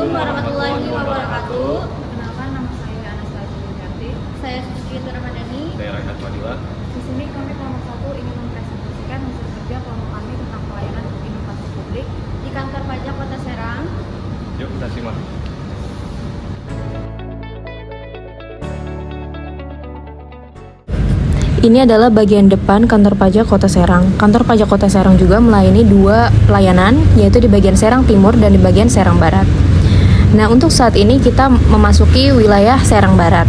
Assalamualaikum warahmatullahi wabarakatuh. Perkenalkan, nama saya Anastasia Yuniarti. Saya Suci Ramadhani. Saya Reinhard Wadila. Di sini kami kelompok 1 ingin mempresentasikan hasil kerja kelompok kami tentang pelayanan inovasi publik Di kantor pajak Kota Serang. Yuk kita simak. Ini adalah bagian depan kantor pajak Kota Serang. Kantor pajak Kota Serang juga melayani dua pelayanan, yaitu di bagian Serang Timur dan di bagian Serang Barat. Nah, untuk saat ini kita memasuki wilayah Serang Barat.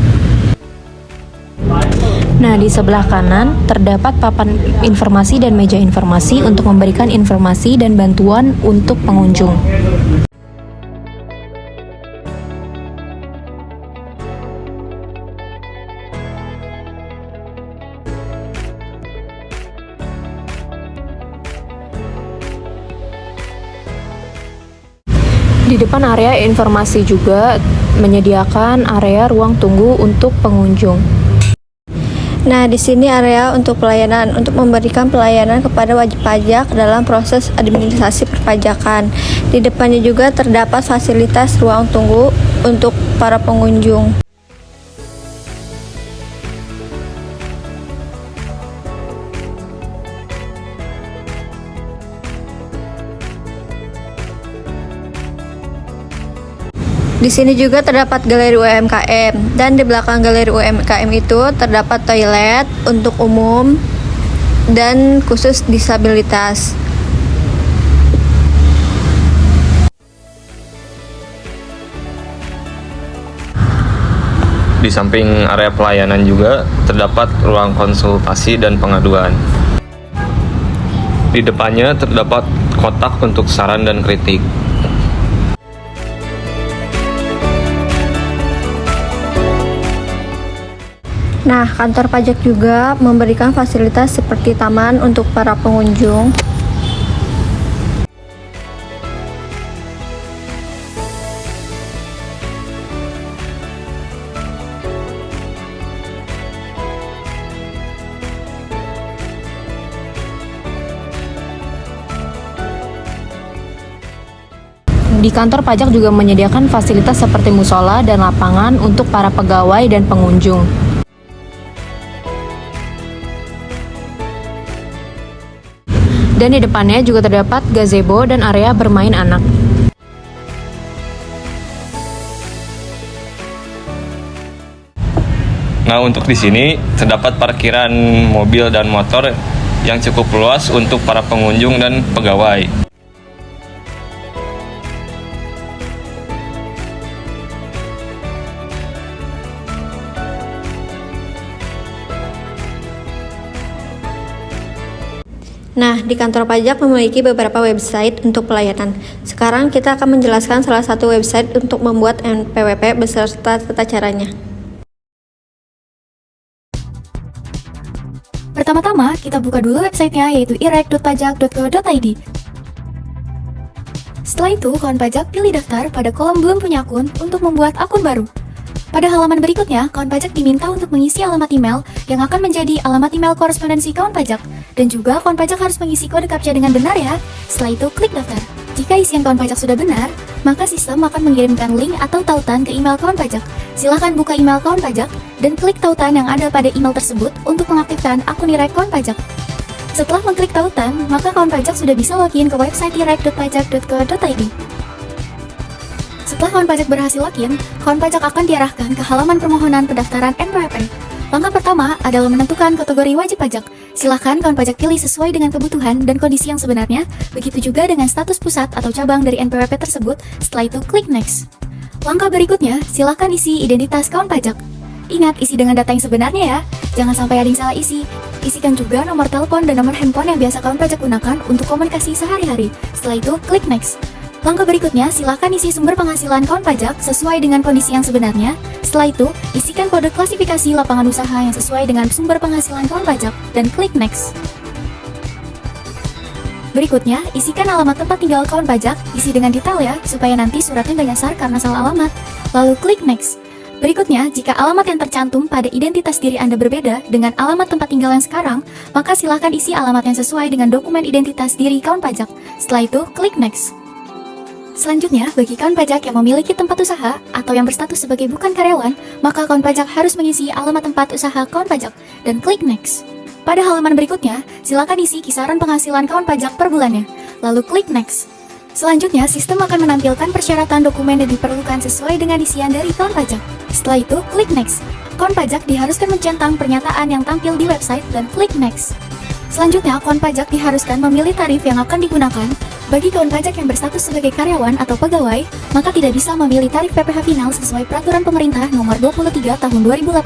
Nah, di sebelah kanan terdapat papan informasi dan meja informasi untuk memberikan informasi dan bantuan untuk pengunjung. Di depan area informasi juga menyediakan area ruang tunggu untuk pengunjung. Nah, di sini area untuk pelayanan, untuk memberikan pelayanan kepada wajib pajak dalam proses administrasi perpajakan. Di depannya juga terdapat fasilitas ruang tunggu untuk para pengunjung. Di sini juga terdapat galeri UMKM, dan di belakang galeri UMKM itu terdapat toilet untuk umum dan khusus disabilitas. Di samping area pelayanan juga terdapat ruang konsultasi dan pengaduan. Di depannya terdapat kotak untuk saran dan kritik. Nah, kantor pajak juga memberikan fasilitas seperti taman untuk para pengunjung. Di kantor pajak juga menyediakan fasilitas seperti musola dan lapangan untuk para pegawai dan pengunjung. Dan di depannya juga terdapat gazebo dan area bermain anak. Nah, untuk di sini terdapat parkiran mobil dan motor yang cukup luas untuk para pengunjung dan pegawai. Nah, di kantor pajak memiliki beberapa website untuk pelayanan. Sekarang kita akan menjelaskan salah satu website untuk membuat NPWP beserta tata caranya. Pertama-tama, kita buka dulu websitenya, yaitu irek.pajak.go.id. Setelah itu, kawan pajak pilih daftar pada kolom belum punya akun untuk membuat akun baru. Pada halaman berikutnya, kawan pajak diminta untuk mengisi alamat email yang akan menjadi alamat email korespondensi kawan pajak. Dan juga kawan pajak harus mengisi kode CAPTCHA dengan benar ya. Setelah itu, klik daftar. Jika isian kawan pajak sudah benar, maka sistem akan mengirimkan link atau tautan ke email kawan pajak. Silahkan buka email kawan pajak dan klik tautan yang ada pada email tersebut untuk mengaktifkan akun IREK kawan pajak. Setelah mengklik tautan, maka kawan pajak sudah bisa login ke website irek.pajak.go.id. Setelah kawan pajak berhasil login, kawan pajak akan diarahkan ke halaman permohonan pendaftaran NPWP. Langkah pertama adalah menentukan kategori wajib pajak. Silahkan kawan pajak pilih sesuai dengan kebutuhan dan kondisi yang sebenarnya, begitu juga dengan status pusat atau cabang dari NPWP tersebut. Setelah itu, klik next. Langkah berikutnya, silahkan isi identitas kawan pajak. Ingat, isi dengan data yang sebenarnya ya, jangan sampai ada yang salah isi. Isikan juga nomor telepon dan nomor handphone yang biasa kawan pajak gunakan untuk komunikasi sehari-hari. Setelah itu, klik next. Langkah berikutnya, silakan isi sumber penghasilan kawan pajak sesuai dengan kondisi yang sebenarnya. Setelah itu, isikan kode klasifikasi lapangan usaha yang sesuai dengan sumber penghasilan kawan pajak dan klik next. Berikutnya, isikan alamat tempat tinggal kawan pajak, isi dengan detail ya, supaya nanti suratnya nggak nyasar karena salah alamat. Lalu klik next. Berikutnya, jika alamat yang tercantum pada identitas diri Anda berbeda dengan alamat tempat tinggal yang sekarang, maka silakan isi alamat yang sesuai dengan dokumen identitas diri kawan pajak. Setelah itu, klik next. Selanjutnya, bagi kawan pajak yang memiliki tempat usaha atau yang berstatus sebagai bukan karyawan, maka kawan pajak harus mengisi alamat tempat usaha kawan pajak dan klik next. Pada halaman berikutnya, silakan isi kisaran penghasilan kawan pajak per bulannya, lalu klik next. Selanjutnya, sistem akan menampilkan persyaratan dokumen yang diperlukan sesuai dengan isian dari kawan pajak. Setelah itu, klik next. Kawan pajak diharuskan mencentang pernyataan yang tampil di website dan klik next. Selanjutnya, kawan pajak diharuskan memilih tarif yang akan digunakan. Bagi kawan pajak yang berstatus sebagai karyawan atau pegawai, maka tidak bisa memilih tarif PPh final sesuai Peraturan Pemerintah Nomor 23 Tahun 2018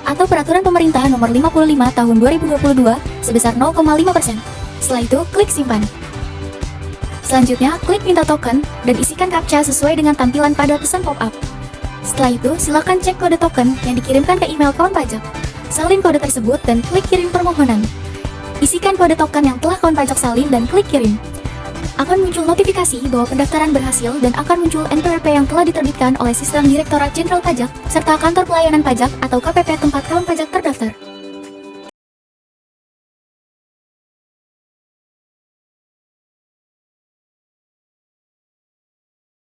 atau Peraturan Pemerintah Nomor 55 Tahun 2022 sebesar 0,5%. Setelah itu, klik simpan. Selanjutnya, klik minta token dan isikan captcha sesuai dengan tampilan pada pesan pop-up. Setelah itu, silakan cek kode token yang dikirimkan ke email kawan pajak. Salin kode tersebut dan klik kirim permohonan. Isikan kode token yang telah kawan pajak salin dan klik kirim. Akan muncul notifikasi bahwa pendaftaran berhasil dan akan muncul NPWP yang telah diterbitkan oleh Sistem Direktorat Jenderal Pajak serta Kantor Pelayanan Pajak atau KPP tempat kawan pajak terdaftar.